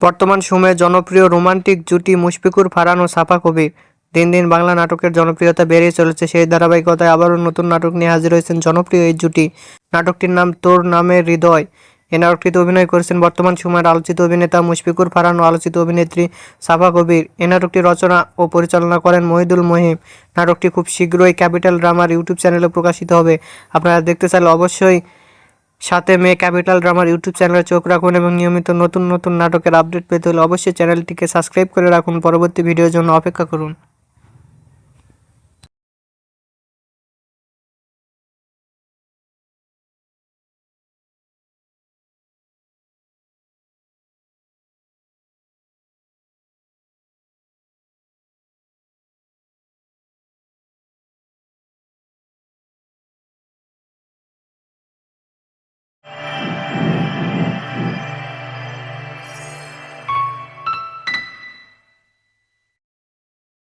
বর্তমান সময়ে জনপ্রিয় রোমান্টিক জুটি মুশফিকুর ফারহান ও সাফা কবির। দিন দিন বাংলা নাটকের জনপ্রিয়তা বেড়েই চলেছে। সেই ধারাবাহিকতায় আবারও নতুন নাটক নিয়ে হাজির হয়েছেন জনপ্রিয় এই জুটি। নাটকটির নাম তোর নামে হৃদয়। এই নাটকটিতে অভিনয় করেছেন বর্তমান সময়ের আলোচিত অভিনেতা মুশফিকুর ফারহান ও আলোচিত অভিনেত্রী সাফা কবির। এই নাটকটি রচনা ও পরিচালনা করেন মহিদুল মহিম। নাটকটি খুব শীঘ্রই ক্যাপিটাল ড্রামার ইউটিউব চ্যানেলে প্রকাশিত হবে। আপনারা দেখতে চাইলে অবশ্যই 7 মে ক্যাপিটাল ড্রামার ইউটিউব চ্যানেলে চোখ রাখুন এবং নিয়মিত নতুন নতুন নাটকের আপডেট পেতে হলে অবশ্যই চ্যানেলটিকে সাবস্ক্রাইব করে রাখুন। পরবর্তী ভিডিওর জন্য অপেক্ষা করুন।